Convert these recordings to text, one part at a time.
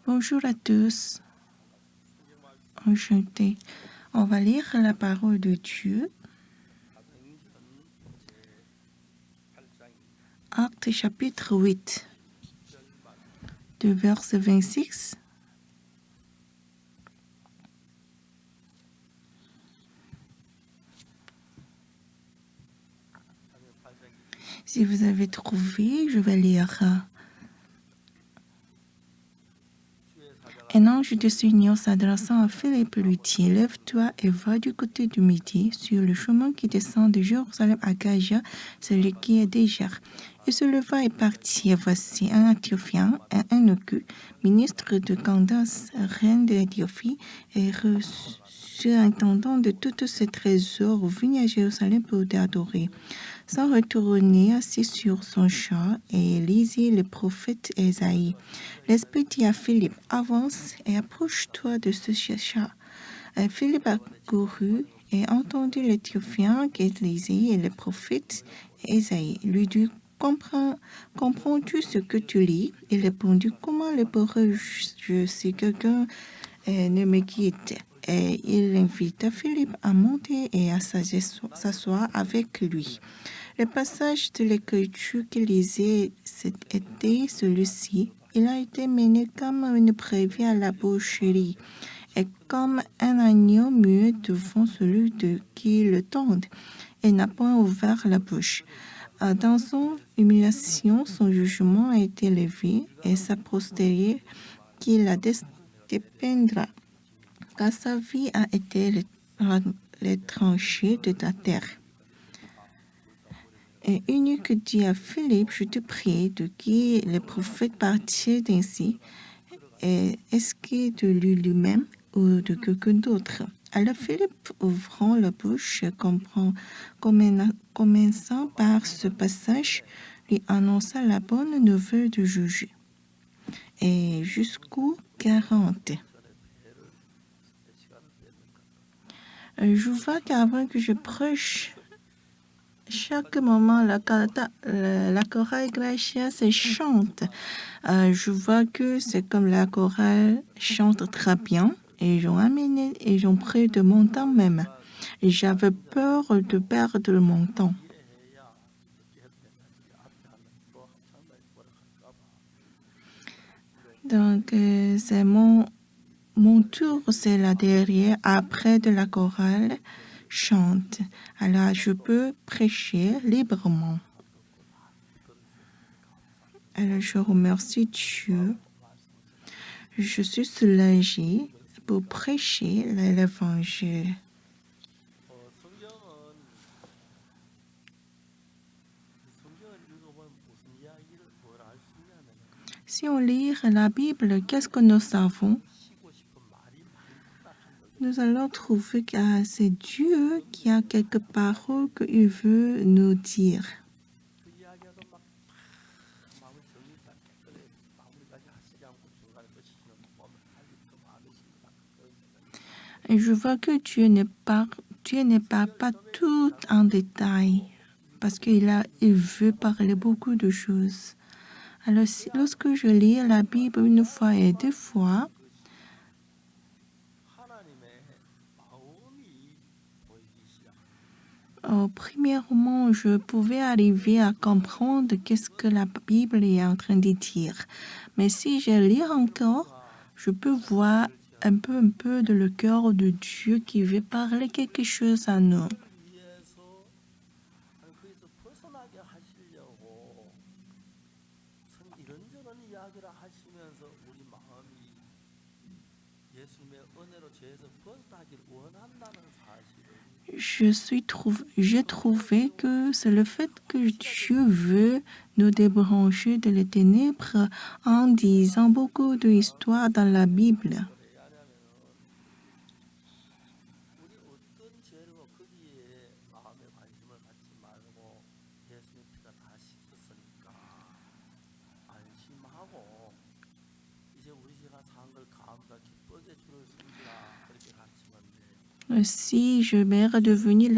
Bonjour à tous. Enchanté. On va lire la parole de Dieu. Actes chapitre 8, de verset 26. Si vous avez trouvé, je vais lire. Un ange du Seigneur s'adressant à Philippe lui dit, « Lève-toi et va du côté du midi, sur le chemin qui descend de Jérusalem à Gaza, celui qui est déjà. » Il se leva et partit. Et voici un Éthiopien, un eunuque, ministre de Candace, reine de l'Éthiopie, et surintendant de tous ses trésors, venu à Jérusalem pour l'adorer. Sans retourner, assis sur son char, et lisait le prophète Ésaïe. L'Esprit dit à Philippe, « Avance et approche-toi de ce char. » Philippe a couru et entendu l'Éthiopien qui lisait le prophète Ésaïe. Lui dit, « Comprends-tu ce que tu lis ?» Il répondit, « Comment le pourrais-je si quelqu'un ne me guide ?» Et il invita Philippe à monter et à s'asseoir avec lui. Le passage de l'Écriture qu'il lisait était celui-ci. Il a été mené comme une brebis à la boucherie, et comme un agneau muet devant celui qui le tend. Il n'a point ouvert la bouche. Dans son humiliation, son jugement a été levé, et sa postérité qui la dépeindra, car sa vie a été retranchée de la terre. Et Eunuque dit à Philippe, « Je te prie de qui le prophète partit ainsi, est-ce qu'il de lui-même ou de quelqu'un d'autre ?» Alors Philippe, ouvrant la bouche, commençant par ce passage, lui annonça la bonne nouvelle du juge. Et jusqu'au 40. Je vois qu'avant que je prêche, chaque moment, la chorale Gracia se chante. Je vois que c'est comme la chorale chante très bien. Et ils ont pris de mon temps même. Et j'avais peur de perdre mon temps. Donc, c'est mon tour, c'est là derrière, après de la chorale chante. Alors, je peux prêcher librement. Alors, je remercie Dieu. Je suis soulagée pour prêcher l'évangile. Si on lit la Bible, qu'est-ce que nous savons? Nous allons trouver que c'est Dieu qui a quelques paroles qu'il veut nous dire. Et je vois que Dieu ne parle pas tout en détail, parce qu'il veut parler beaucoup de choses. Alors, lorsque je lis la Bible une fois et deux fois, premièrement, je pouvais arriver à comprendre qu'est-ce que la Bible est en train de dire. Mais si je lis encore, je peux voir un peu de le cœur de Dieu qui veut parler quelque chose à nous. J'ai trouvé que c'est le fait que Dieu veut nous débrancher de les ténèbres en disant beaucoup d'histoires dans la Bible. Si je vais redevenir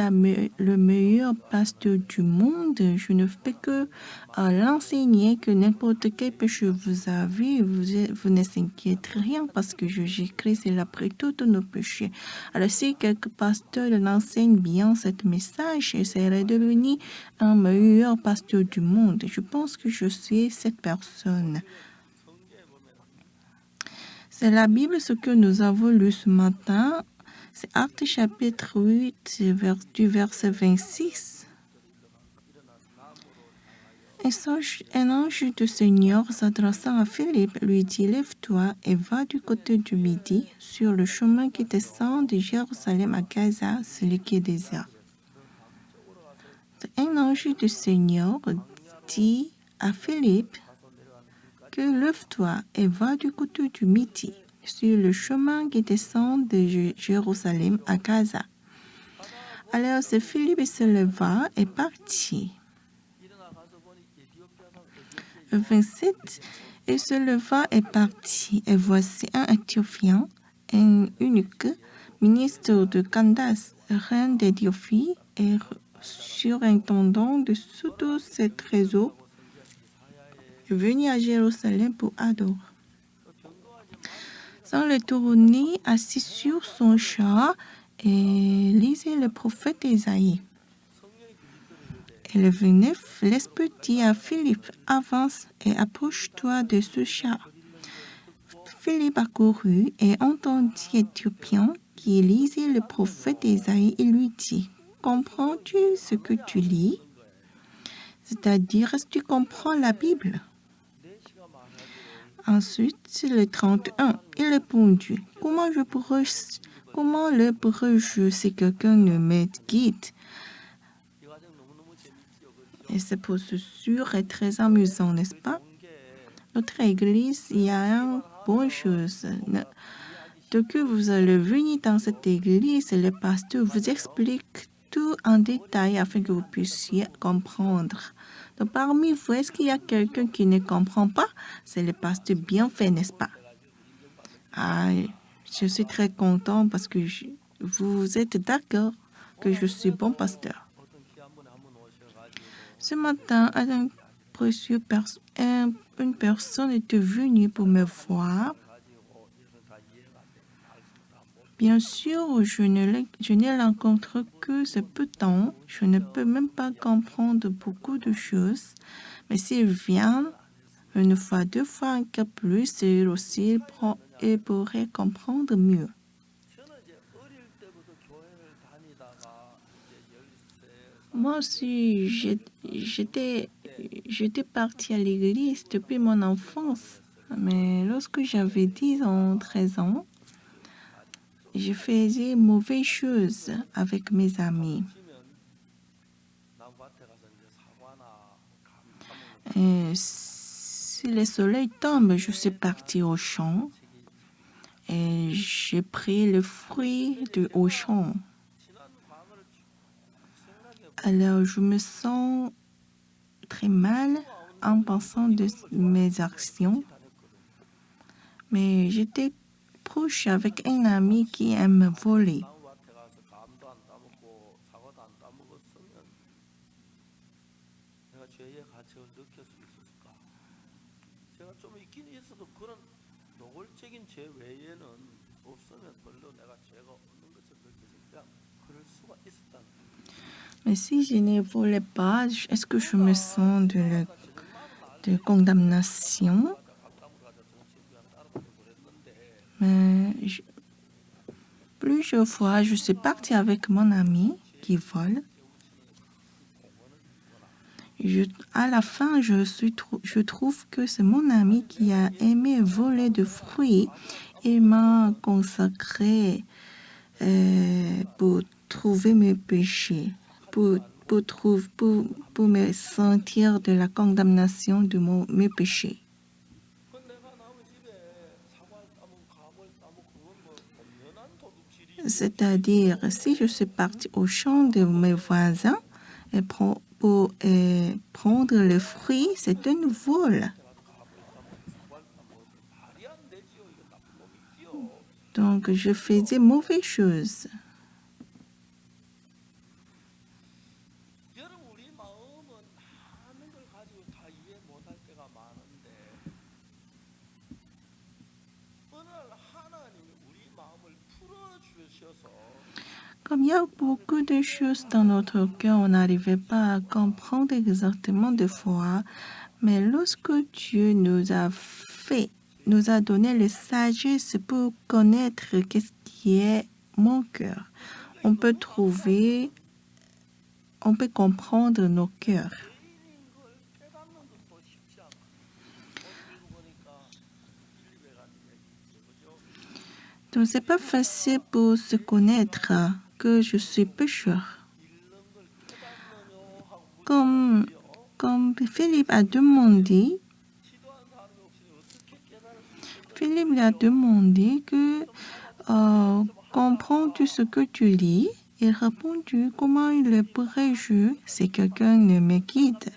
le meilleur pasteur du monde, je ne fais que l'enseigner que n'importe quel péché vous avez, vous ne s'inquiétez rien parce que j'écris c'est après tous nos péchés. Alors si quelques pasteurs l'enseignent bien ce message, j'essaierai de devenir un meilleur pasteur du monde. Je pense que je suis cette personne. C'est la Bible ce que nous avons lu ce matin. C'est Actes chapitre 8, du verset 26. Un ange du Seigneur s'adressant à Philippe lui dit, lève-toi et va du côté du midi sur le chemin qui descend de Jérusalem à Gaza, celui qui est désert. Un ange du Seigneur dit à Philippe que lève-toi et va du côté du midi sur le chemin qui descend de Jérusalem à Gaza. Alors ce Philippe se leva et partit. 27. Il se leva et partit. Et voici un Éthiopien, un eunuque, ministre de Candace, reine d'Éthiopie et surintendant de tous ses trésors, venu à Jérusalem pour adorer. Sans le tourner, assis sur son char et lisait le prophète Isaïe. Elle venait, l'Esprit dit à Philippe, avance et approche-toi de ce char. Philippe accourut et entendit l'Éthiopien qui lisait le prophète Isaïe et lui dit, comprends-tu ce que tu lis? C'est-à-dire, est-ce que tu comprends la Bible? Ensuite, le 31, il répondit, comment le pourrais-je si quelqu'un ne me guide? Et cette procédure est très amusante, n'est-ce pas? Notre église, il y a une bonne chose. Dès que vous allez venir dans cette église, le pasteur vous explique tout en détail afin que vous puissiez comprendre. Donc, parmi vous, est-ce qu'il y a quelqu'un qui ne comprend pas? C'est le pasteur bien fait, n'est-ce pas? Je suis très content parce que vous êtes d'accord que je suis bon pasteur. Ce matin, une personne est venue pour me voir. Bien sûr, je ne rencontre que ce peu de temps. Je ne peux même pas comprendre beaucoup de choses. Mais s'il vient une fois, deux fois, encore plus, il aussi il pourrait comprendre mieux. Moi aussi, j'étais partie à l'église depuis mon enfance. Mais lorsque j'avais 10 ans, 13 ans, je faisais mauvaises choses avec mes amis. Et si le soleil tombe, je suis partie au champ et j'ai pris le fruit au champ. Alors, je me sens très mal en pensant de mes actions. Mais j'étais proche avec un ami qui aime voler. Mais si je ne volais pas, est-ce que je me sens de condamnation? Mais plusieurs fois, je suis partie avec mon ami qui vole. À la fin, je trouve que c'est mon ami qui a aimé voler de fruits. Il m'a consacré pour trouver mes péchés, pour me sentir de la condamnation de mes péchés. C'est-à-dire, si je suis partie au champ de mes voisins pour prendre le fruit, c'est un vol. Donc, je faisais mauvaises choses. Comme il y a beaucoup de choses dans notre cœur, on n'arrivait pas à comprendre exactement des fois, mais lorsque Dieu nous a donné la sagesse pour connaître qu'est-ce qui est mon cœur, on peut comprendre nos cœurs. Donc, c'est pas facile pour se connaître que je suis pécheur. Comme Philippe a demandé, lui a demandé que comprends-tu ce que tu lis? Il a répondu, comment il pourrais-je si quelqu'un ne me guide?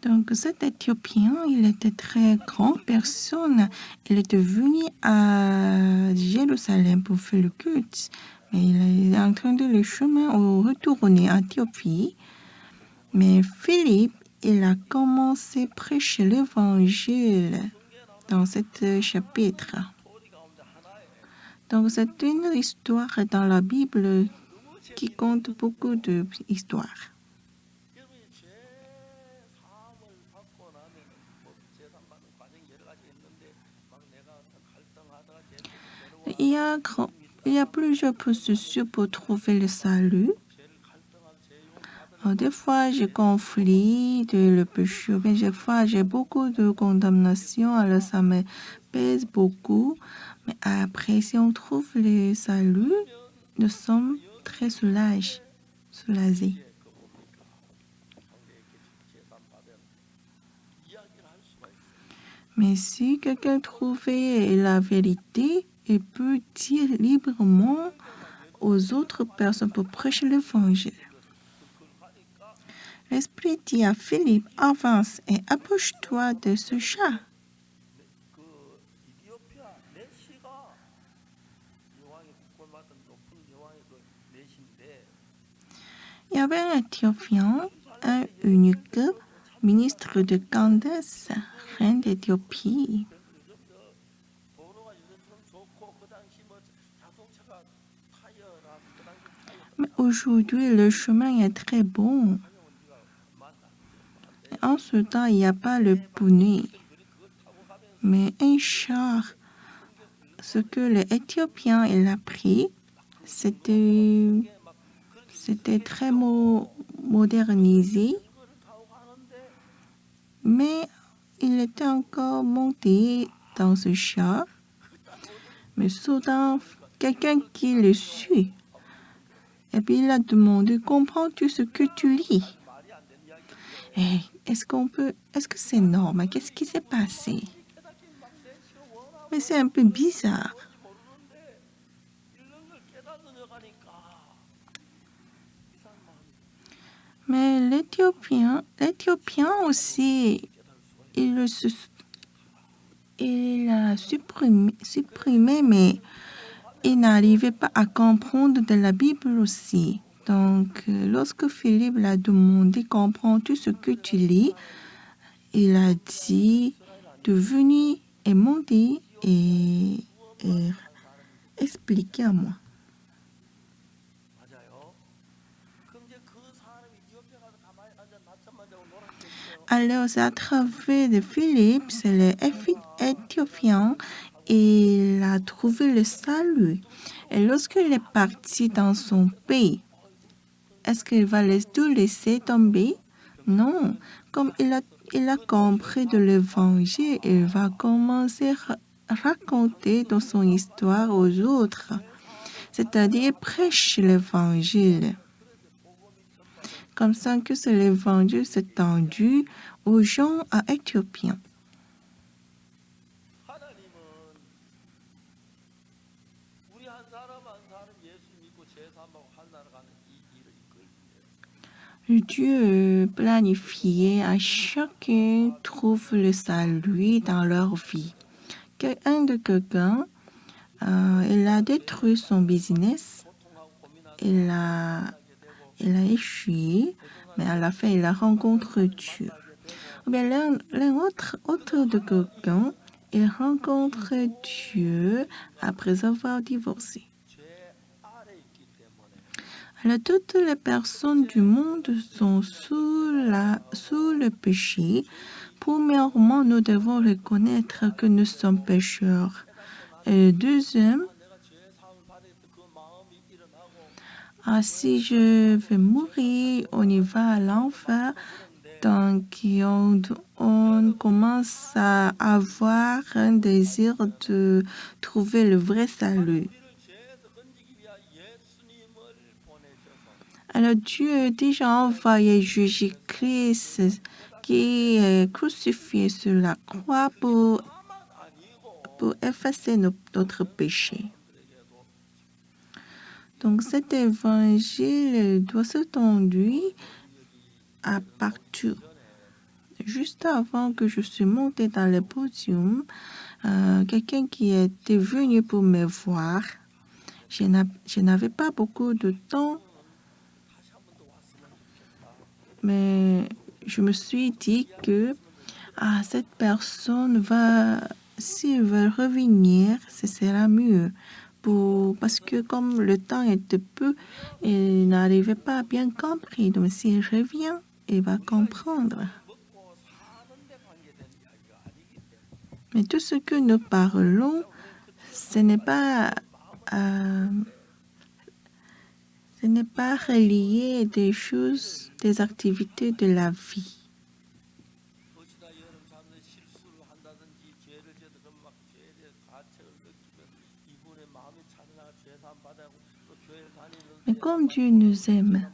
Donc cet Éthiopien, il était très grande personne. Il était venu à Jérusalem pour faire le culte. Mais il est en train de le chemin au retourner en Éthiopie. Mais Philippe, il a commencé à prêcher l'évangile dans ce chapitre. Donc c'est une histoire dans la Bible qui compte beaucoup d'histoires. Il y a plusieurs processus pour trouver le salut. Des fois, j'ai conflit de le péché, mais des fois, j'ai beaucoup de condamnation, alors ça me pèse beaucoup. Mais après, si on trouve le salut, nous sommes très soulagés. Mais si quelqu'un trouvait la vérité, il peut dire librement aux autres personnes pour prêcher l'évangile. L'Esprit dit à Philippe, avance et approche-toi de ce chat. Il y avait un Éthiopien, un eunuque, ministre de Candace, reine d'Éthiopie. Mais aujourd'hui, le chemin est très bon. En ce temps, il n'y a pas le poney, mais un char. Ce que l'Éthiopien a pris, c'était très modernisé, mais il était encore monté dans ce char. Mais soudain, quelqu'un qui le suit, et puis il a demandé, comprends-tu ce que tu lis? Est-ce que c'est normal? Qu'est-ce qui s'est passé? Mais c'est un peu bizarre. Mais l'Éthiopien aussi, il a supprimé, mais il n'arrivait pas à comprendre de la Bible aussi. Donc, lorsque Philippe l'a demandé, comprends-tu ce que tu lis? Il a dit de venir et monter et expliquer à moi. Alors, à travers de Philippe, c'est l'Éthiopien, il a trouvé le salut. Et lorsqu'il est parti dans son pays, est-ce qu'il va tout laisser tomber? Non. Comme il a compris de l'évangile, il va commencer à raconter dans son histoire aux autres. C'est-à-dire prêcher l'évangile. Comme ça que l'évangile s'est tendu aux gens à Éthiopien. Dieu planifiait à chacun trouve le salut dans leur vie. un de quelqu'un, il a détruit son business, il a échoué, mais à la fin, il a rencontré Dieu. Ou bien l'un autre de quelqu'un, il rencontre Dieu après avoir divorcé. Alors, toutes les personnes du monde sont sous le péché. Premièrement, nous devons reconnaître que nous sommes pécheurs. Et deuxième, si je vais mourir, on y va à l'enfer. Donc, on commence à avoir un désir de trouver le vrai salut. Alors, Dieu a déjà envoyé Jésus-Christ qui est crucifié sur la croix pour effacer notre péché. Donc, cet évangile doit s'étendre à partout. Juste avant que je suis montée dans le podium, quelqu'un qui était venu pour me voir, je n'avais pas beaucoup de temps, mais je me suis dit que cette personne s'il veut revenir, ce sera mieux. Parce que comme le temps était peu, il n'arrivait pas à bien comprendre. Donc s'il revient, il va comprendre. Mais tout ce que nous parlons, ce n'est pas relié des choses, des activités de la vie. Mais comme Dieu nous aime,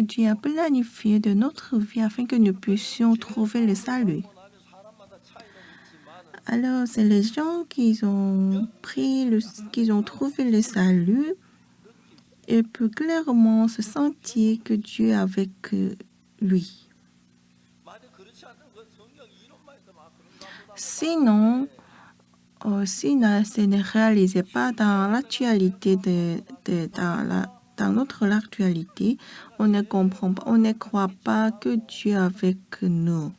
Dieu a planifié de notre vie afin que nous puissions trouver le salut. Alors, c'est les gens qui ont trouvé le salut et peuvent clairement se sentir que Dieu est avec lui. Sinon, si ce ne réalisait pas dans l'actualité, dans notre actualité, on ne comprend pas, on ne croit pas que Dieu est avec nous.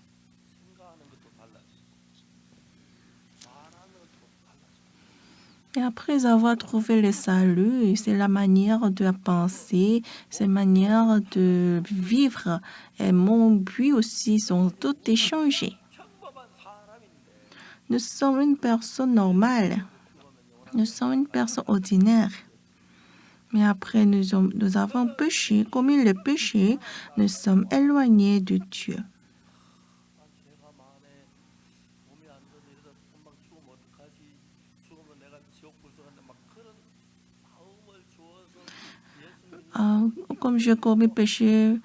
Et après avoir trouvé le salut, c'est la manière de penser, c'est la manière de vivre. Et mon but aussi sont toutes échangées. Nous sommes une personne normale. Nous sommes une personne ordinaire. Mais après, nous avons péché. Comme il est péché, nous sommes éloignés de Dieu. Comme je commets péché,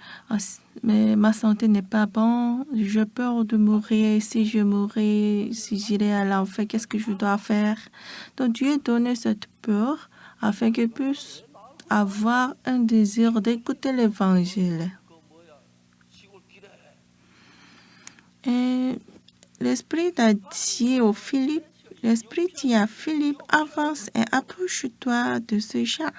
mais ma santé n'est pas bonne, j'ai peur de mourir. Si je mourais, si j'irais à l'enfer, qu'est-ce que je dois faire? Donc Dieu a donné cette peur afin que je puisse avoir un désir d'écouter l'évangile. Et l'Esprit a dit à Philippe, avance et approche-toi de ce genre.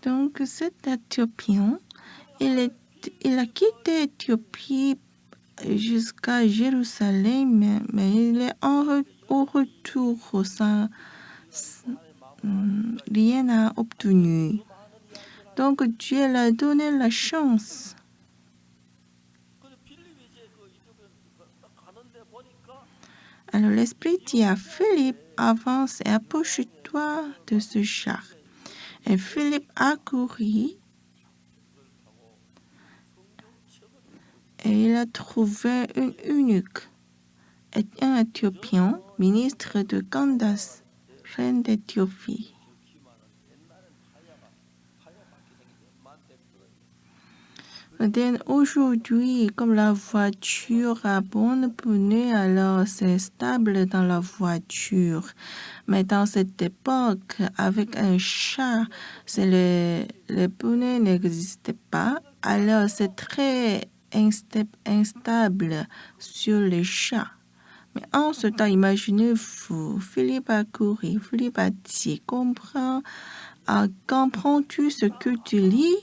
Donc cet Éthiopien, il a quitté l'Éthiopie jusqu'à Jérusalem, mais il est au retour sans rien n'a obtenu. Donc Dieu lui a donné la chance. Alors l'Esprit dit à Philippe, avance et approche-toi de ce char. Et Philippe a couru et il a trouvé une eunuque, un Éthiopien, ministre de Candace, reine d'Éthiopie. Aujourd'hui, comme la voiture a bonne pneu, alors c'est stable dans la voiture. Mais dans cette époque, avec un chat, les pneus n'existaient pas. Alors c'est très instable sur les chats. Mais en ce temps, imaginez-vous, Philippe a couru, Philippe a dit, comprends-tu ce que tu lis?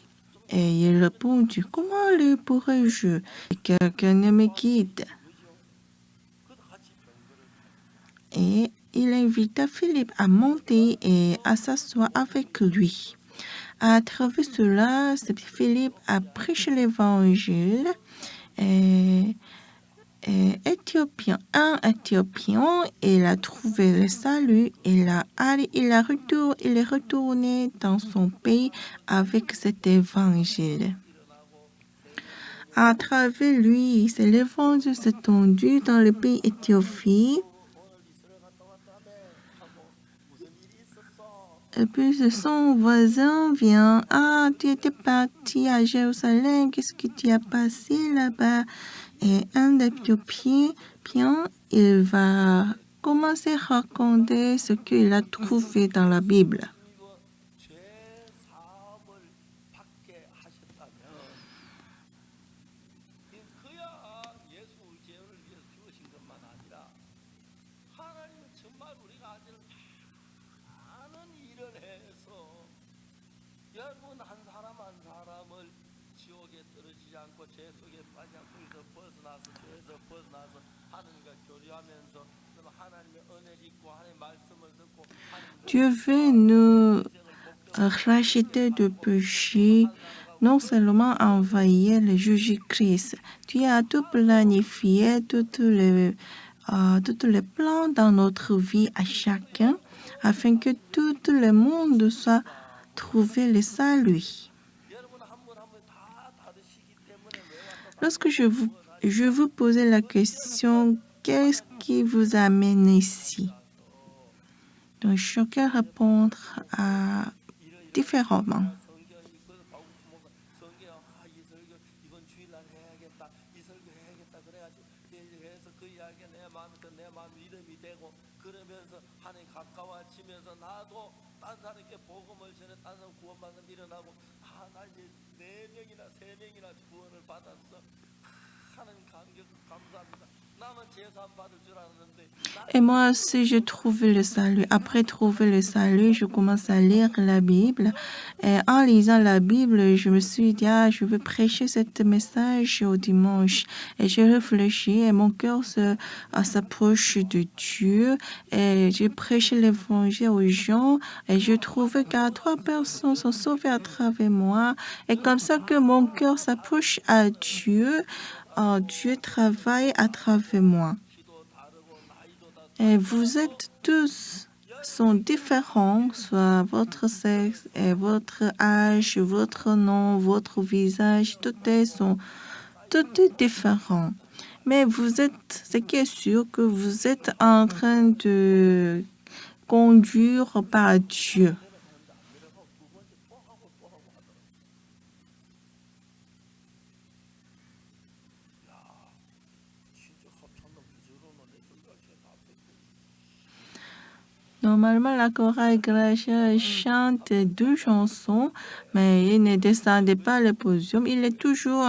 Et il répondit, comment le pourrais-je? Quelqu'un ne me guide. Et il invita Philippe à monter et à s'asseoir avec lui. À travers cela, Philippe a prêché l'évangile. Un Éthiopien, il a trouvé le salut, il est retourné dans son pays avec cet évangile. À travers lui, l'évangile s'est étendu dans le pays éthiopien. Et puis son voisin vient, ah, tu étais parti à Jérusalem, qu'est-ce que tu as passé là-bas? Et un Éthiopien, il va commencer à raconter ce qu'il a trouvé dans la Bible. Dieu veut nous racheter de péché, non seulement envahir le Jésus-Christ. Dieu a tout planifié, tous les plans dans notre vie à chacun, afin que tout le monde soit trouvé le salut. Lorsque je vous posais la question, qu'est-ce qui vous amène ici? Donc, chacun répondra différemment. Et moi aussi, j'ai trouvé le salut. Après trouver le salut, je commence à lire la Bible. Et en lisant la Bible, je me suis dit, je vais prêcher ce message au dimanche. Et j'ai réfléchi et mon cœur s'approche de Dieu. Et j'ai prêché l'évangile aux gens. Et je trouvais que 3 personnes sont sauvées à travers moi. Et comme ça que mon cœur s'approche à Dieu, Dieu travaille à travers moi. Et vous êtes tous sont différents, soit votre sexe, et votre âge, votre nom, votre visage, tout est différent. Mais ce qui est sûr que vous êtes en train de conduire par Dieu. Normalement, la chorale Gracia chante 2 chansons, mais il ne descendait pas le podium. Il est toujours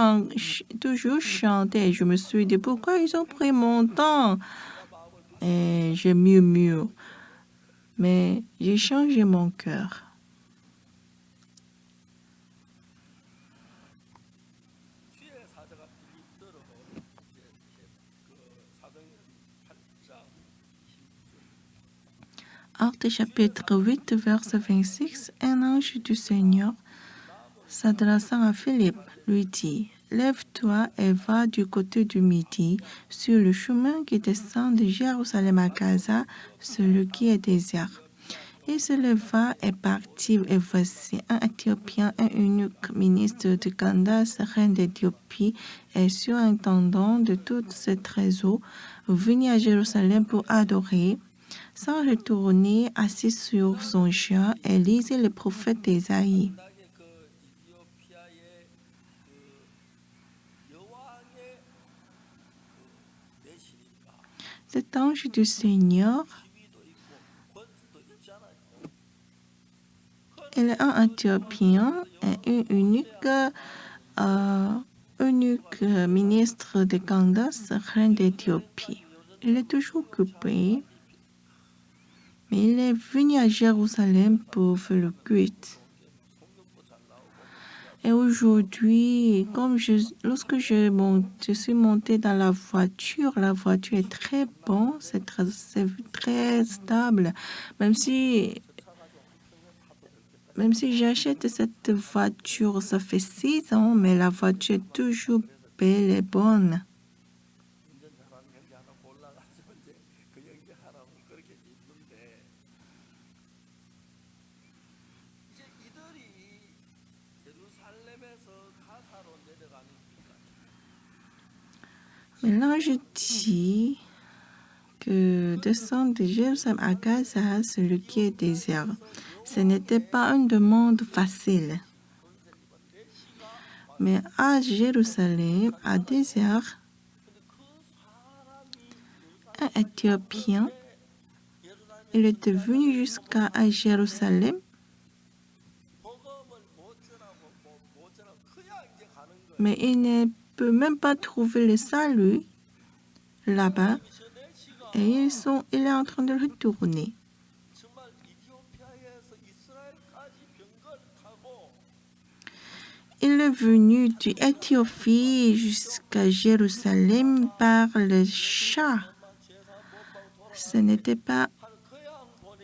chanté. Je me suis dit, pourquoi ils ont pris mon temps? Et je murmure. Mais j'ai changé mon cœur. Actes chapitre 8, verset 26, un ange du Seigneur s'adressant à Philippe lui dit, « Lève-toi et va du côté du midi, sur le chemin qui descend de Jérusalem à Gaza, celui qui est désert. » Il se leva et partit, et voici un Éthiopien, un eunuque ministre de Candace, reine d'Éthiopie, et surintendant de tous ses trésors, venu à Jérusalem pour adorer. Sans retourner, assis sur son chat, et lisait le prophète Ésaïe. Cet ange du Seigneur, il est un Éthiopien et unique ministre de Candace, reine d'Éthiopie. Il est toujours occupé, mais il est venu à Jérusalem pour faire le culte. Et aujourd'hui, lorsque je suis montée dans la voiture est très bonne, c'est très stable. Même si j'achète cette voiture, ça fait 6 ans, mais la voiture est toujours belle et bonne. Mais l'ange dit que descendre de Jérusalem à Gaza, celui qui est désert, ce n'était pas une demande facile. Mais à Jérusalem, à désert, un Éthiopien, il était venu jusqu'à Jérusalem, mais il ne peut même pas trouver le salut là-bas, et il est en train de retourner. Il est venu d'Éthiopie jusqu'à Jérusalem par le chat. Ce n'était pas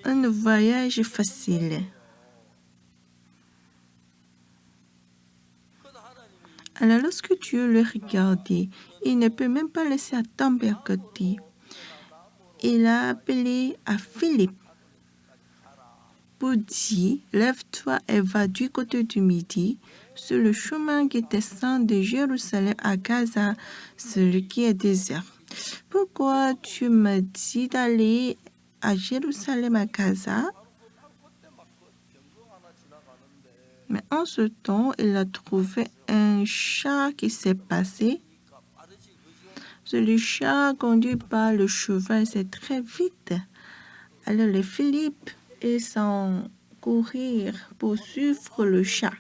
un voyage facile. Alors lorsque Dieu le regardait, il ne peut même pas laisser tomber à côté. Il a appelé à Philippe pour dire, lève-toi et va du côté du midi, sur le chemin qui descend de Jérusalem à Gaza, celui qui est désert. Pourquoi tu me dis d'aller à Jérusalem à Gaza? Mais en ce temps, il a trouvé un chat qui s'est passé. Le chat conduit par le cheval, c'est très vite. Alors les Philippe, ils sont courir pour suivre le chat.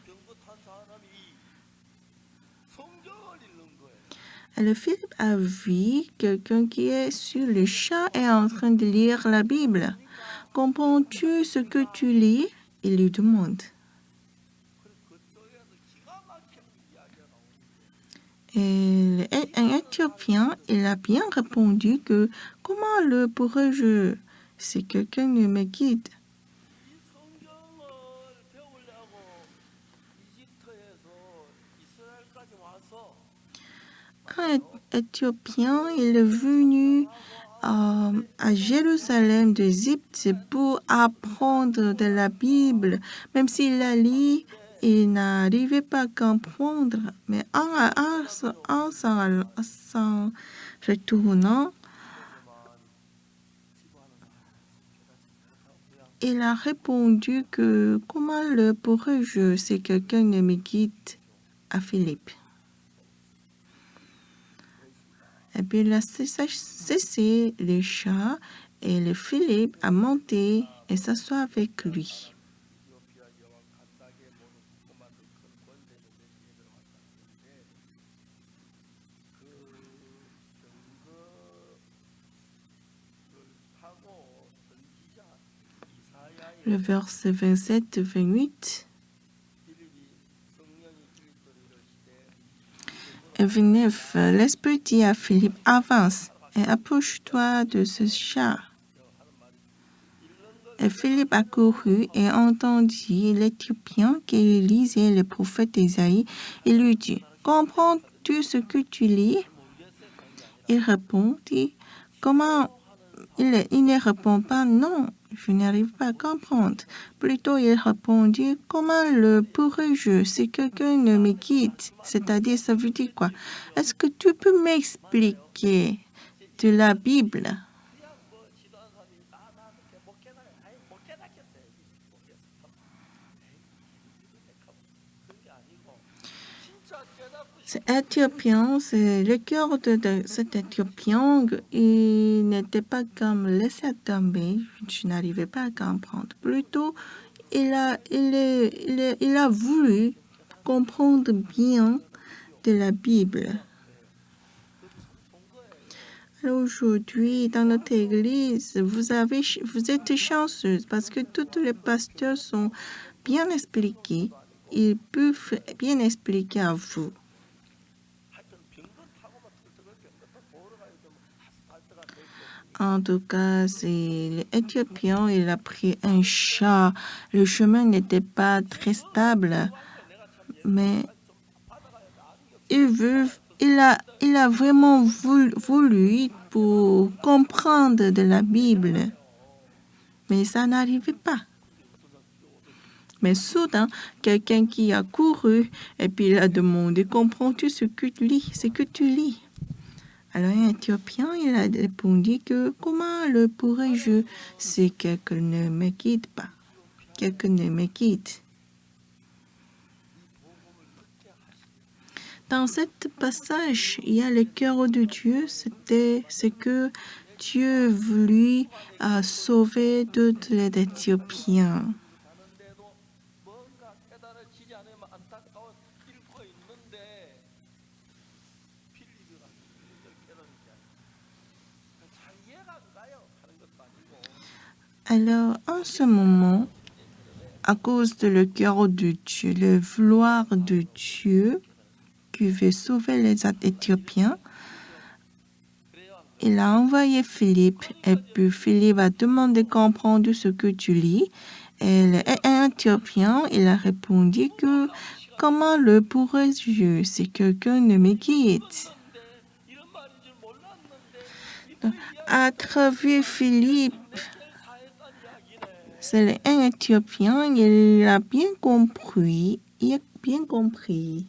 Alors Philippe a vu quelqu'un qui est sur le chat et en train de lire la Bible. Comprends-tu ce que tu lis? Il lui demande. Et un Éthiopien, il a bien répondu que comment le pourrais-je si quelqu'un ne me guide? Un Éthiopien, il est venu à Jérusalem d'Égypte pour apprendre de la Bible. Même s'il la lit, il n'arrivait pas à comprendre. Mais en s'en retournant, il a répondu que comment le pourrais-je si quelqu'un ne me guide à Philippe? Et puis il a cessé le chat et le Philippe a monté et s'assoit avec lui. Le verset 27-28. Et 29, l'Esprit dit à Philippe, avance et approche-toi de ce chat. Et Philippe a couru et entendit l'Éthiopien qui lisait le prophète Isaïe. Il lui dit, comprends-tu ce que tu lis? Il répondit, comment? Il ne répond pas, non, je n'arrive pas à comprendre. Plutôt, il répondit, comment le pourrais-je si quelqu'un ne me guide? C'est-à-dire, ça veut dire quoi? Est-ce que tu peux m'expliquer de la Bible? C'est Éthiopien, c'est le cœur de cet Éthiopien. Il n'était pas comme laissé tomber. Je n'arrivais pas à comprendre. Plutôt, il a voulu comprendre bien de la Bible. Alors aujourd'hui, dans notre église, vous êtes chanceuse parce que tous les pasteurs sont bien expliqués. Ils peuvent bien expliquer à vous. En tout cas, c'est l'Éthiopien, il a pris un chat. Le chemin n'était pas très stable, mais il a vraiment voulu pour comprendre de la Bible. Mais ça n'arrivait pas. Mais soudain, quelqu'un qui a couru et puis il a demandé, comprends-tu ce que tu lis? Alors un Éthiopien, il a répondu que comment le pourrais-je si quelqu'un ne me quitte pas? Quelqu'un ne me quitte. Dans ce passage, il y a le cœur de Dieu, c'était ce que Dieu voulut sauver tous les Éthiopiens. Alors, en ce moment, à cause de le cœur de Dieu, le vouloir de Dieu qui veut sauver les Éthiopiens, il a envoyé Philippe et puis Philippe a demandé de comprendre ce que tu lis. Et l'Éthiopien, il a répondu que comment le pourrais-je si quelqu'un ne me guide? À travers Philippe, c'est un Éthiopien, il a bien compris. Il a bien compris.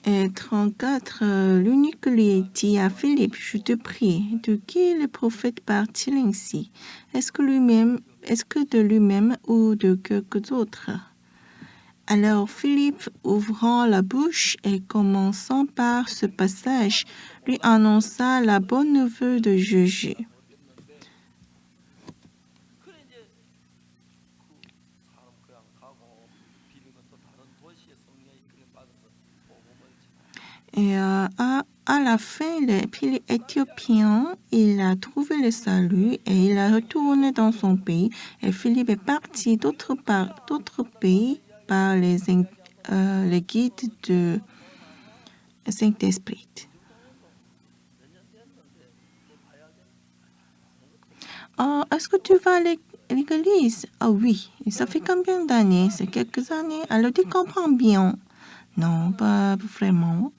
Et 34, l'unique lui dit à Philippe, je te prie, de qui le prophète part-il ainsi? Est-ce que de lui-même ou de quelque d'autre? Alors Philippe, ouvrant la bouche et commençant par ce passage, lui annonça la bonne nouvelle de Jésus. Et à la fin, l'Éthiopien, il a trouvé le salut et il a retourné dans son pays. Et Philippe est parti d'autres pays par les guides de Saint-Esprit. Est-ce que tu vas à l'église? Ah oui, ça fait combien d'années? C'est quelques années. Alors tu comprends bien. Non, pas vraiment.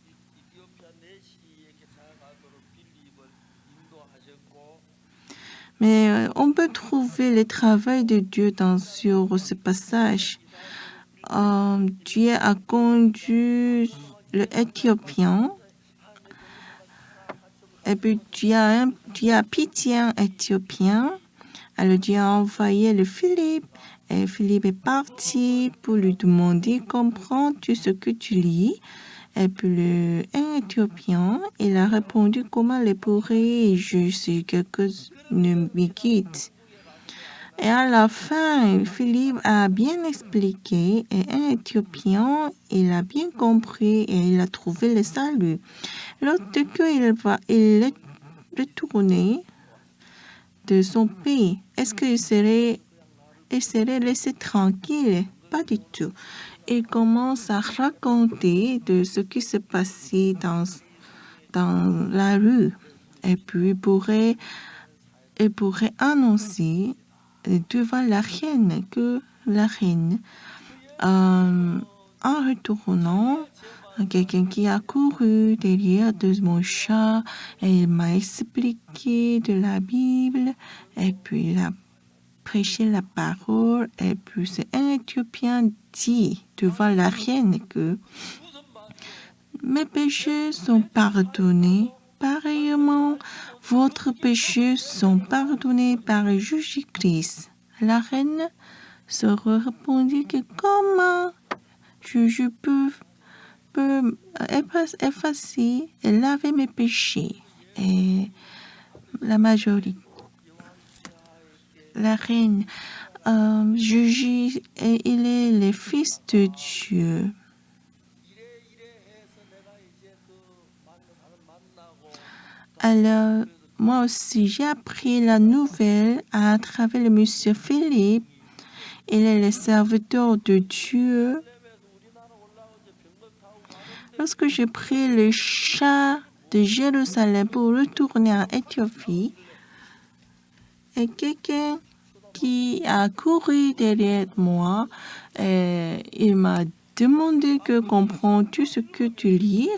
Mais on peut trouver le travail de Dieu sur ce passage. Dieu a conduit l'Éthiopien et puis Dieu a pitié un Éthiopien. Alors Dieu a envoyé le Philippe et Philippe est parti pour lui demander comprends-tu ce que tu lis? Et puis un Éthiopien, il a répondu comment le pourrais-je si quelqu'un ne me quitte? Et à la fin, Philippe a bien expliqué et un Éthiopien, il a bien compris et il a trouvé le salut. Lorsque il est retourné de son pays, est-ce qu'il serait laissé tranquille? Pas du tout. Il commence à raconter de ce qui s'est passé dans la rue. Et puis, il pourrait annoncer devant la reine que la reine, en retournant, quelqu'un qui a couru derrière de mon chat et il m'a expliqué de la Bible et puis il a prêché la parole et puis c'est un Éthiopien dit devant la reine que mes péchés sont pardonnés pareillement, votre péchés sont pardonnés par Jésus-Christ. La reine se répondit que comment je peux effacer et laver mes péchés. Et la majorité, la reine, Jésus, il est le Fils de Dieu. Alors, moi aussi, j'ai appris la nouvelle à travers le monsieur Philippe. Il est le serviteur de Dieu. Lorsque j'ai pris le char de Jérusalem pour retourner en Éthiopie, et quelqu'un qui a couru derrière moi, il m'a demandé que comprends-tu ce que tu lis?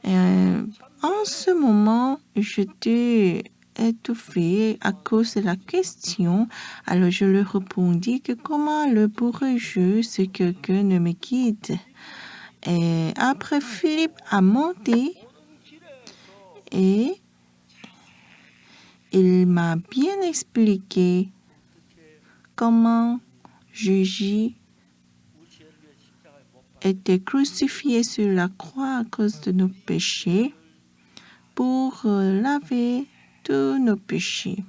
En ce moment, j'étais étouffée à cause de la question. Alors je lui répondis que comment le pourrais-je si quelqu'un ne me guide? Et après, Philippe a monté et il m'a bien expliqué comment Jésus était crucifié sur la croix à cause de nos péchés pour laver tous nos péchés.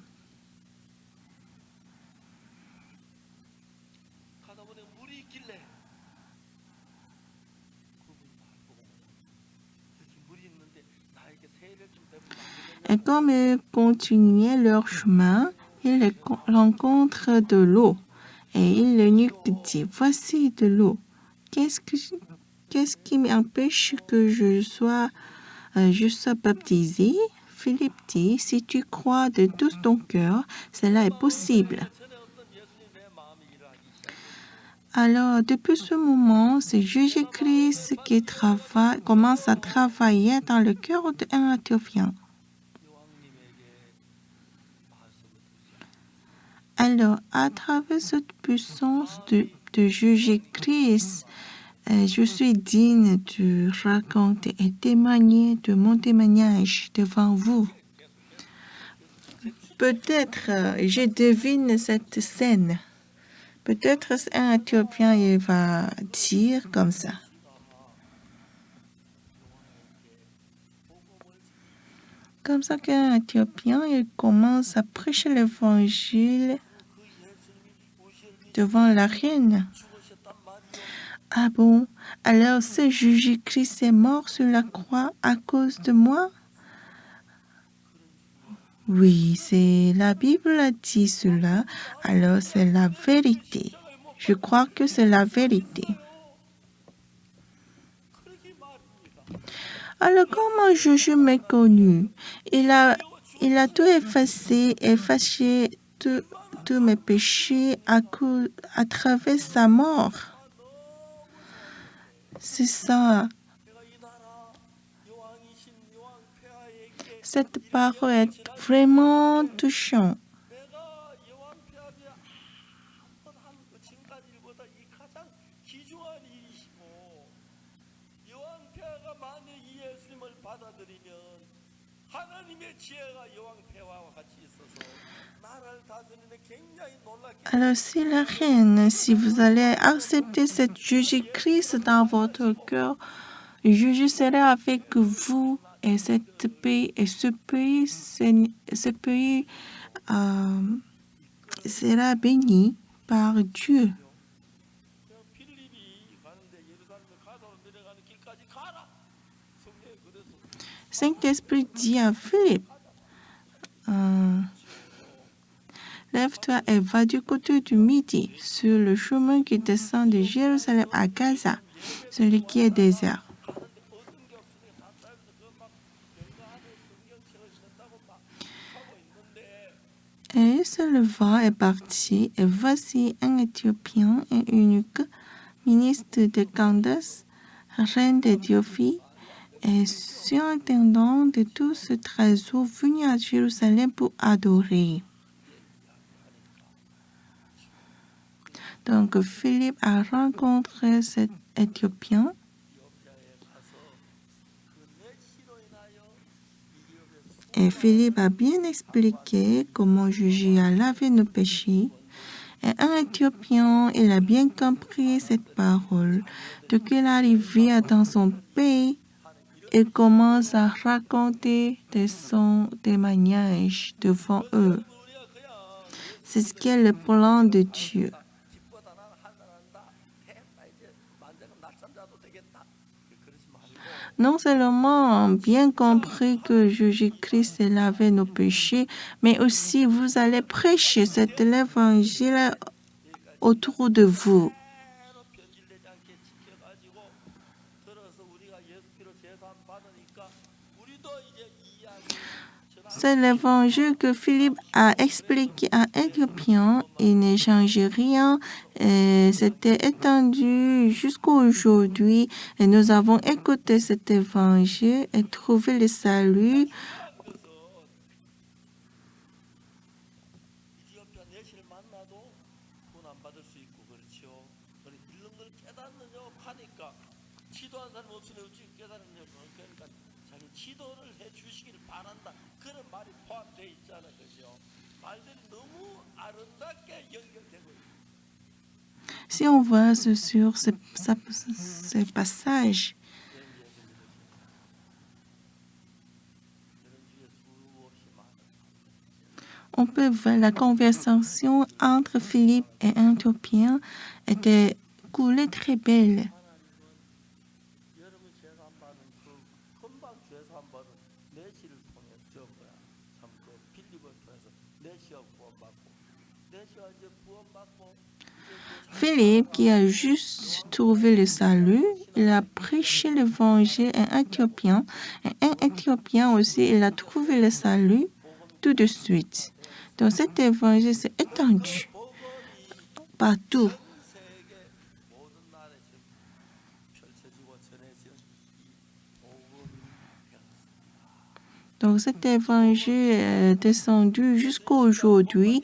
Et comme ils continuaient leur chemin, ils rencontrent de l'eau. Et l'eunuque dit, voici de l'eau. Qu'est-ce qui m'empêche que je sois baptisé? Philippe dit, si tu crois de tout ton cœur, cela est possible. Alors, depuis ce moment, c'est Jésus-Christ qui commence à travailler dans le cœur d'un Éthiopien. Alors, à travers cette puissance de Jésus-Christ, je suis digne de raconter et témoigner de mon témoignage devant vous. Peut-être, je devine cette scène. Peut-être un Éthiopien il va dire comme ça. Comme ça qu'un Éthiopien il commence à prêcher l'évangile devant la reine. Ah bon? Alors ce Jésus-Christ est mort sur la croix à cause de moi? Oui, c'est la Bible a dit cela, alors c'est la vérité. Je crois que c'est la vérité. Alors comment Jésus m'est connu? Il a tout effacé tous mes péchés à travers sa mort. C'est ça. Cette parole est vraiment touchante. Alors, si la reine, si vous allez accepter cette Jésus-Christ dans votre cœur, Jésus sera avec vous et ce pays sera béni par Dieu. Saint-Esprit dit à Philippe, lève-toi et va du côté du midi, sur le chemin qui descend de Jérusalem à Gaza, celui qui est désert. Et il se leva et partit, et voici un Éthiopien et eunuque, ministre de Candace, reine d'Éthiopie, et surintendant de tout ce trésor venu à Jérusalem pour adorer. Donc Philippe a rencontré cet Éthiopien. Et Philippe a bien expliqué comment Jésus a lavé nos péchés. Et un Éthiopien, il a bien compris cette parole. Dès qu'il arrive dans son pays, il commence à raconter son témoignage devant eux. C'est ce qu'est le plan de Dieu. Non seulement bien compris que Jésus-Christ a lavé nos péchés, mais aussi vous allez prêcher cet évangile autour de vous. C'est l'évangile que Philippe a expliqué à Éthiopien. Il ne change rien. C'était étendu jusqu'à aujourd'hui. Et nous avons écouté cet évangile et trouvé le salut. Si on voit sur ce passage, on peut voir la conversation entre Philippe et un Éthiopien était coulée très belle. Philippe, qui a juste trouvé le salut, il a prêché l'évangile à un Éthiopien. Et un Éthiopien aussi, il a trouvé le salut tout de suite. Donc cet évangile s'est étendu partout. Donc cet évangile est descendu jusqu'à aujourd'hui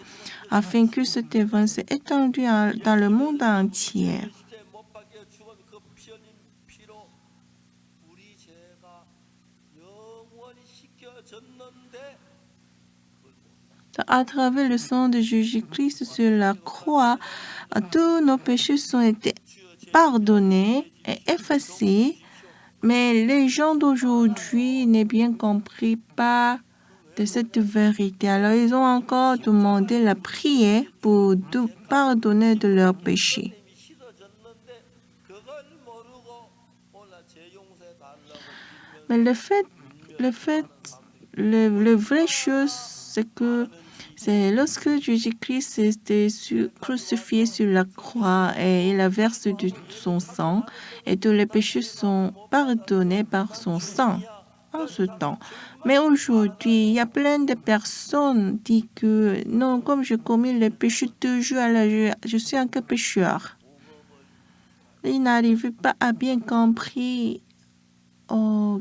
afin que cet évangile soit étendu dans le monde entier. À travers le sang de Jésus-Christ sur la croix, tous nos péchés ont été pardonnés et effacés. Mais les gens d'aujourd'hui n'ont bien compris pas de cette vérité. Alors ils ont encore demandé la prière pour pardonner de leurs péchés. Mais le vrai chose, c'est que c'est lorsque Jésus-Christ était crucifié sur la croix et il a versé de son sang et tous les péchés sont pardonnés par son sang en ce temps. Mais aujourd'hui, il y a plein de personnes qui disent que non, comme je commets le péché toujours, alors je suis encore pécheur. Ils n'arrivent pas à bien comprendre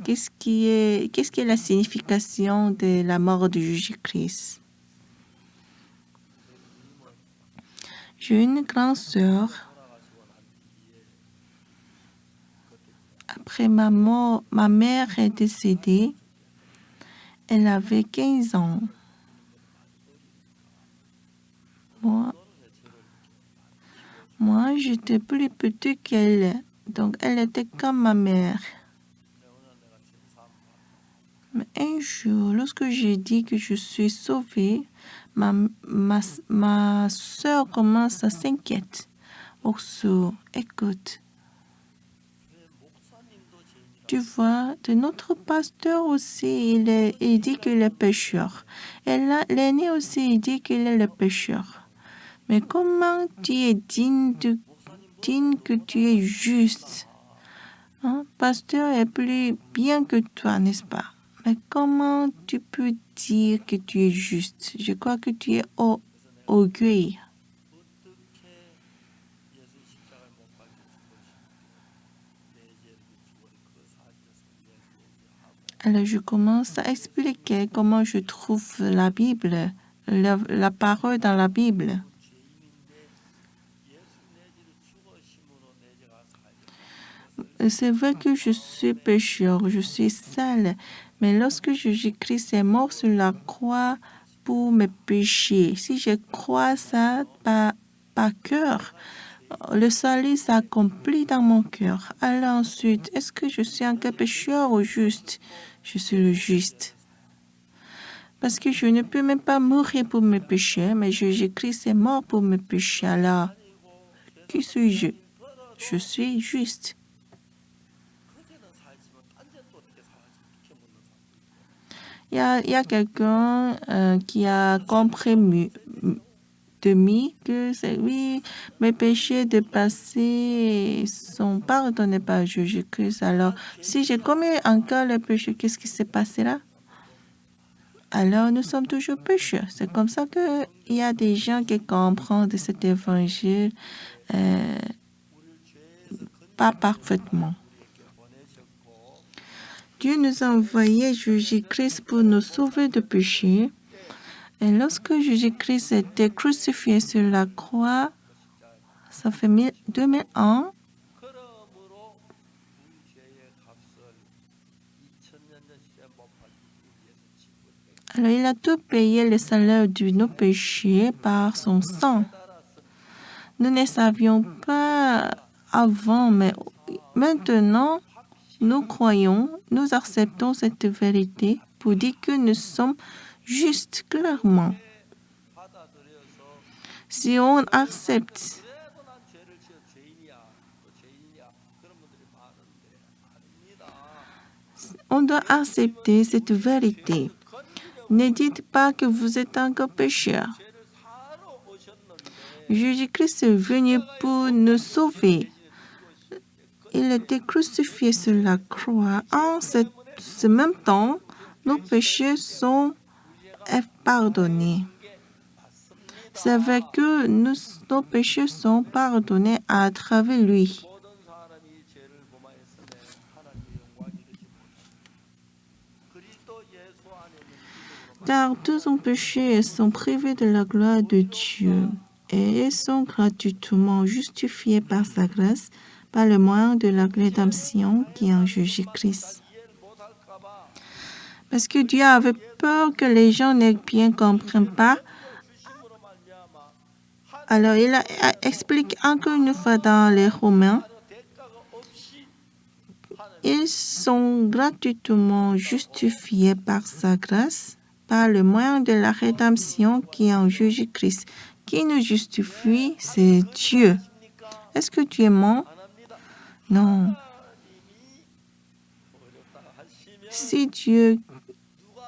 qu'est-ce qui est la signification de la mort de Jésus-Christ. J'ai une grande sœur. Après ma mère est décédée. Elle avait 15 ans. Moi, j'étais plus petite qu'elle. Donc, elle était comme ma mère. Mais un jour, lorsque j'ai dit que je suis sauvée, ma soeur commence à s'inquiéter. Orso, écoute. Tu vois, de notre pasteur aussi, il dit qu'il est pécheur. Et là, l'aîné aussi, il dit qu'il est le pécheur. Mais comment tu es digne que tu es juste? Pasteur est plus bien que toi, n'est-ce pas? Mais comment tu peux dire que tu es juste? Je crois que tu es orgueil. Alors je commence à expliquer comment je trouve la Bible, la parole dans la Bible. C'est vrai que je suis pécheur, je suis sale, Mais lorsque Jésus-Christ est mort sur la croix pour mes péchés, si je crois ça par cœur, le salut s'accomplit dans mon cœur. Alors ensuite, est-ce que je suis encore pécheur ou juste? Je suis le juste. Parce que je ne peux même pas mourir pour mes péchés, mais Jésus-Christ est mort pour mes péchés. Alors, qui suis-je? Je suis juste. Il y a quelqu'un qui a compris que c'est oui, mes péchés de passé sont pardonnés par Jésus-Christ. Alors, si j'ai commis encore le péché, qu'est-ce qui se passera? Alors, nous sommes toujours pécheurs. C'est comme ça qu'il y a des gens qui comprennent de cet évangile pas parfaitement. Dieu nous a envoyé Jésus-Christ pour nous sauver de péché. Et lorsque Jésus-Christ était crucifié sur la croix, ça fait 2000 ans, alors il a tout payé le salaire de nos péchés par son sang. Nous ne savions pas avant, mais maintenant, nous croyons, nous acceptons cette vérité pour dire que nous sommes justes clairement. Si on accepte on doit accepter cette vérité. Ne dites pas que vous êtes encore pécheur. Jésus-Christ est venu pour nous sauver. Il était crucifié sur la croix. En ce même temps, nos péchés sont pardonnés. C'est vrai que nos péchés sont pardonnés à travers lui. Car tous nos péchés sont privés de la gloire de Dieu et ils sont gratuitement justifiés par sa grâce, par le moyen de la rédemption qui est en Jésus-Christ. Parce que Dieu avait peur que les gens ne bien comprennent pas. Alors, il explique encore une fois dans les Romains, ils sont gratuitement justifiés par sa grâce, par le moyen de la rédemption qui est en Jésus-Christ. Qui nous justifie, c'est Dieu. Est-ce que Dieu ment? Non. Si Dieu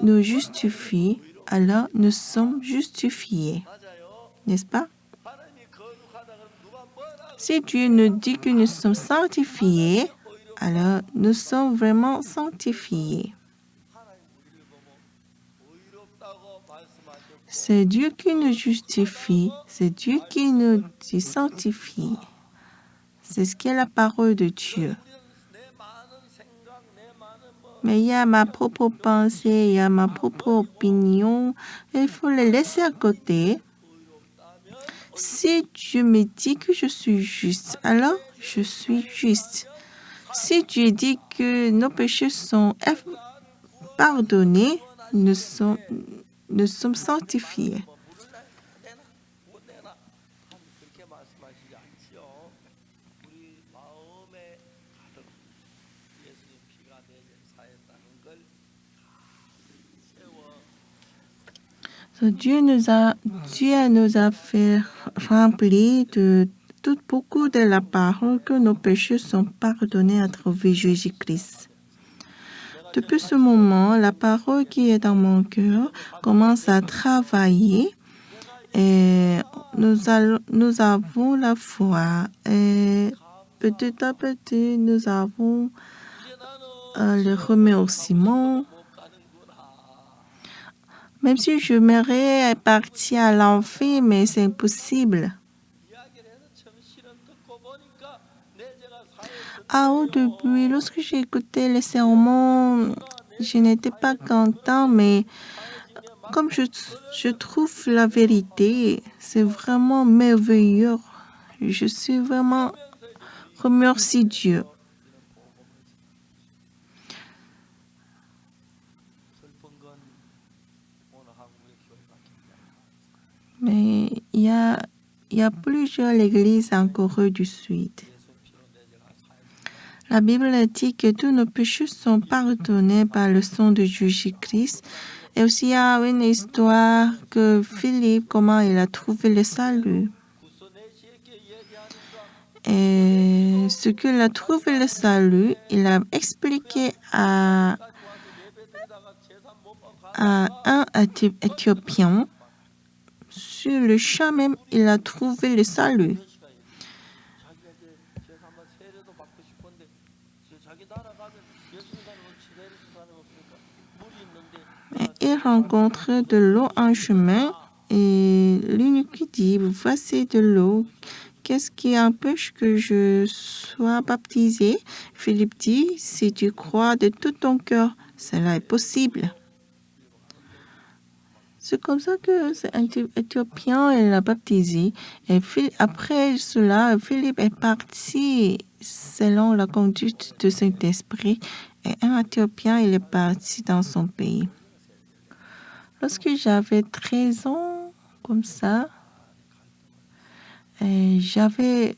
nous justifie, alors nous sommes justifiés. N'est-ce pas? Si Dieu nous dit que nous sommes sanctifiés, alors nous sommes vraiment sanctifiés. C'est Dieu qui nous justifie, c'est Dieu qui nous dit sanctifie. C'est ce qu'est la parole de Dieu. Mais il y a ma propre pensée, il y a ma propre opinion, il faut les laisser à côté. Si Dieu me dit que je suis juste, alors je suis juste. Si Dieu dit que nos péchés sont pardonnés, nous sommes sanctifiés. Dieu nous a fait remplir de beaucoup de la parole que nos péchés sont pardonnés à travers Jésus-Christ. Depuis ce moment, la parole qui est dans mon cœur commence à travailler et nous avons la foi et petit à petit nous avons le remerciement. Même si j'aimerais partir à l'enfer, mais c'est impossible. Au début, lorsque j'ai écouté les sermons, je n'étais pas content, mais comme je trouve la vérité, c'est vraiment merveilleux. Je suis vraiment remercie Dieu. Mais il y a plusieurs églises en Corée du Sud. La Bible dit que tous nos péchés sont pardonnés par le sang de Jésus-Christ. Et aussi, il y a une histoire que Philippe, comment il a trouvé le salut. Et ce qu'il a trouvé le salut, il a expliqué à un Éthiopien. Sur le champ même, il a trouvé le salut. Il rencontre de l'eau en chemin et l'unique dit, voici de l'eau. Qu'est-ce qui empêche que je sois baptisé? Philippe dit, si tu crois de tout ton cœur, cela est possible. C'est comme ça que cet Éthiopien l'a baptisé. Et après cela, Philippe est parti selon la conduite de Saint-Esprit. Et un Éthiopien, il est parti dans son pays. Lorsque j'avais 13 ans, comme ça, j'avais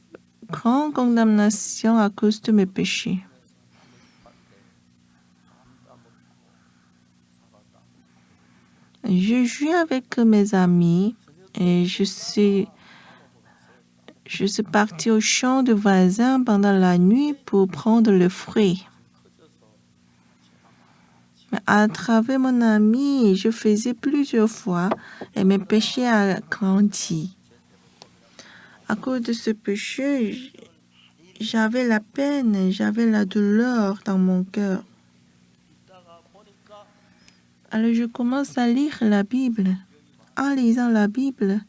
grande condamnation à cause de mes péchés. Je jouais avec mes amis et je suis partie au champ de voisins pendant la nuit pour prendre le fruit. À travers mon ami, je faisais plusieurs fois et mes péchés ont grandi. À cause de ce péché, j'avais la peine, j'avais la douleur dans mon cœur. Alors je commence à lire la Bible. En lisant la Bible,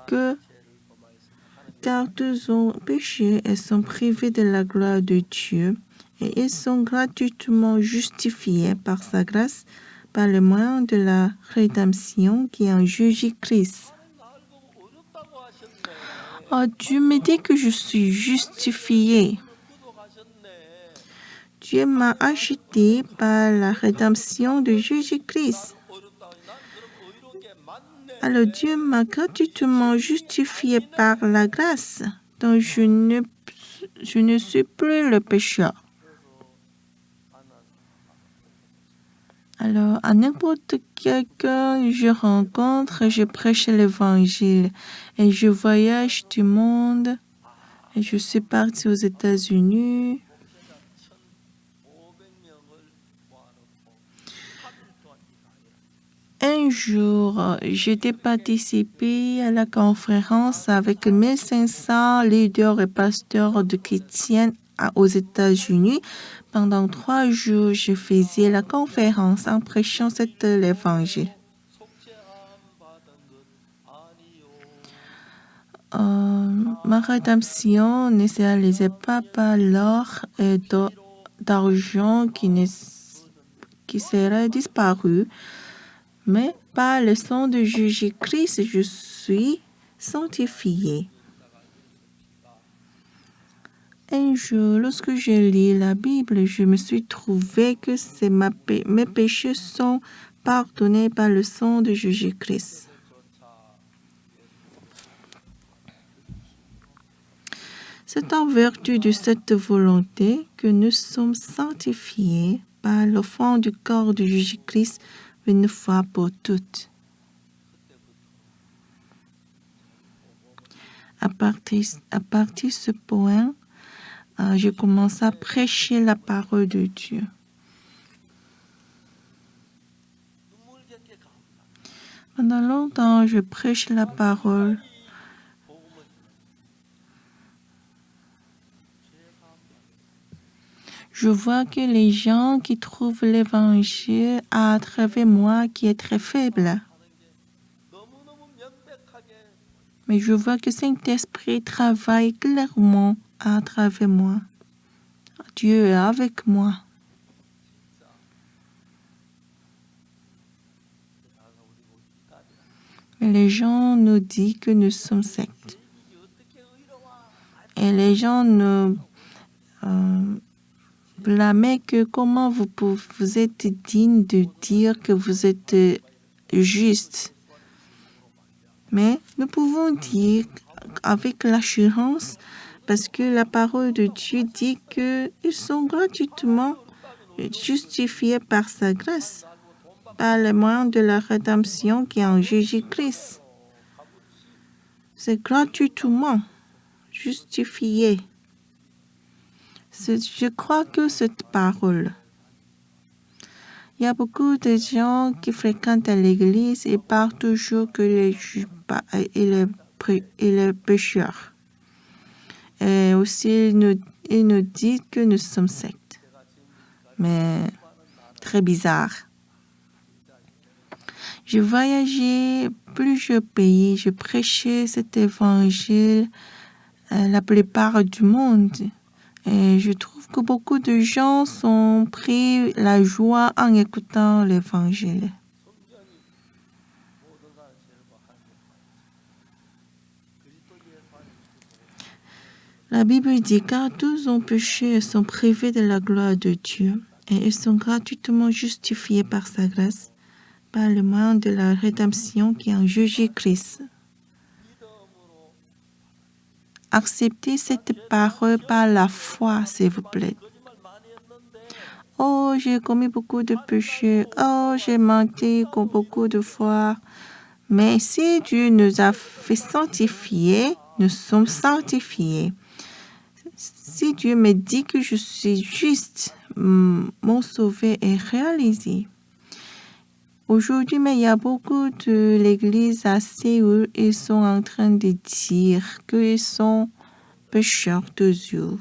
que car tous ont péché et sont privés de la gloire de Dieu, et ils sont gratuitement justifiés par sa grâce, par le moyen de la rédemption qui est en Jésus-Christ. Oh, Dieu me dit que je suis justifié. Dieu m'a acheté par la rédemption de Jésus-Christ. Alors Dieu m'a gratuitement justifié par la grâce, donc je ne suis plus le pécheur. Alors, à n'importe quelqu'un je rencontre, je prêche l'évangile et je voyage du monde. Et je suis partie aux États-Unis. Un jour, j'ai participé à la conférence avec 1500 leaders et pasteurs de chrétiens aux États-Unis. Pendant 3 jours, je faisais la conférence en prêchant l'évangile. Ma rédemption ne se réalisait pas par l'or et d'argent qui serait disparu, mais par le sang de Jésus-Christ, je suis sanctifié. Un jour, lorsque je lis la Bible, je me suis trouvé que mes péchés sont pardonnés par le sang de Jésus-Christ. C'est en vertu de cette volonté que nous sommes sanctifiés par l'offrande du corps de Jésus-Christ une fois pour toutes. À partir de ce point, je commence à prêcher la parole de Dieu. Pendant longtemps, je prêche la parole. Je vois que les gens qui trouvent l'évangile à travers moi qui est très faible. Mais je vois que Saint-Esprit travaille clairement à travers moi. Dieu est avec moi. Mais les gens nous disent que nous sommes sectes. Et les gens nous blâment que comment vous êtes digne de dire que vous êtes juste. Mais nous pouvons dire avec l'assurance, parce que la parole de Dieu dit qu'ils sont gratuitement justifiés par sa grâce, par le moyen de la rédemption qui est en Jésus-Christ. C'est gratuitement justifié. Je crois que cette parole, il y a beaucoup de gens qui fréquentent l'église et parlent toujours que les pécheurs. Et aussi, ils nous disent que nous sommes sectes. Mais très bizarre. Je voyageais plusieurs pays, je prêchais cet évangile la plupart du monde. Et je trouve que beaucoup de gens ont pris la joie en écoutant l'évangile. La Bible dit car tous ont péché et sont privés de la gloire de Dieu, et ils sont gratuitement justifiés par sa grâce, par le moyen de la rédemption qui est en Jésus-Christ. Acceptez cette parole par la foi, s'il vous plaît. Oh, j'ai commis beaucoup de péchés. Oh, j'ai menti beaucoup de fois. Mais si Dieu nous a fait sanctifier, nous sommes sanctifiés. Si Dieu me dit que je suis juste, mon sauvé est réalisé. Aujourd'hui, mais il y a beaucoup de l'église à Séoul, ils sont en train de dire qu'ils sont pécheurs toujours.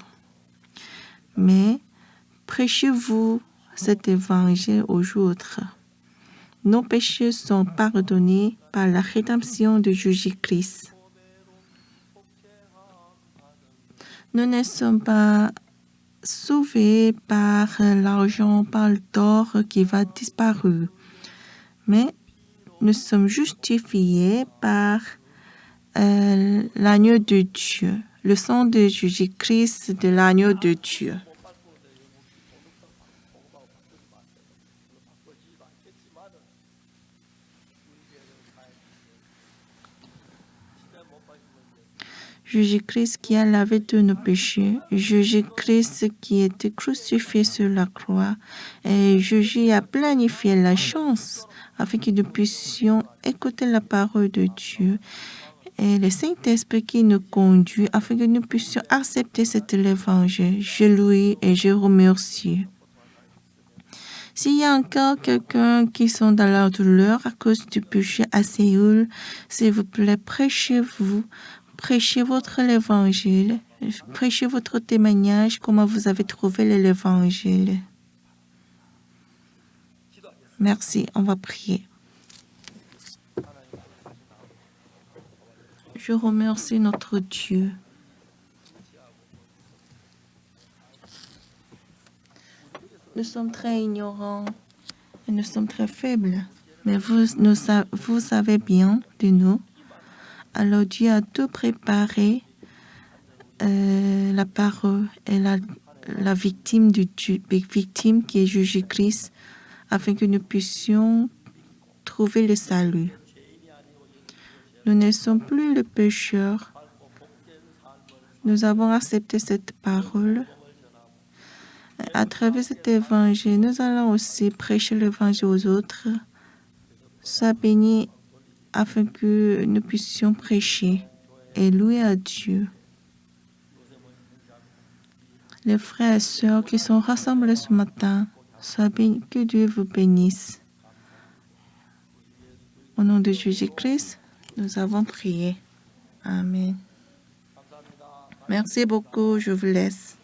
Mais prêchez-vous cet évangile aux autres. Nos péchés sont pardonnés par la rédemption de Jésus-Christ. Nous ne sommes pas sauvés par l'argent, par l'or qui va disparaître. Mais nous sommes justifiés par l'agneau de Dieu, le sang de Jésus-Christ de l'agneau de Dieu. Jésus-Christ qui a lavé tous nos péchés, Jésus-Christ qui était crucifié sur la croix, et Jésus a planifié la chance afin que nous puissions écouter la parole de Dieu et le Saint-Esprit qui nous conduit afin que nous puissions accepter cet évangile. Je louis et je remercie. S'il y a encore quelqu'un qui sont dans la douleur à cause du péché à Séoul, s'il vous plaît, prêchez-vous. Prêchez votre évangile, prêchez votre témoignage, comment vous avez trouvé l'évangile. Merci, on va prier. Je remercie notre Dieu. Nous sommes très ignorants et nous sommes très faibles, mais vous savez bien de nous. Alors Dieu a tout préparé, la parole et la victime de Dieu, victime qui est Jésus-Christ, afin que nous puissions trouver le salut. Nous ne sommes plus le pécheur. Nous avons accepté cette parole. À travers cet évangile, nous allons aussi prêcher l'évangile aux autres. Sois béni afin que nous puissions prêcher et louer à Dieu. Les frères et sœurs qui sont rassemblés ce matin, sois béni, que Dieu vous bénisse. Au nom de Jésus-Christ, nous avons prié. Amen. Merci beaucoup, je vous laisse.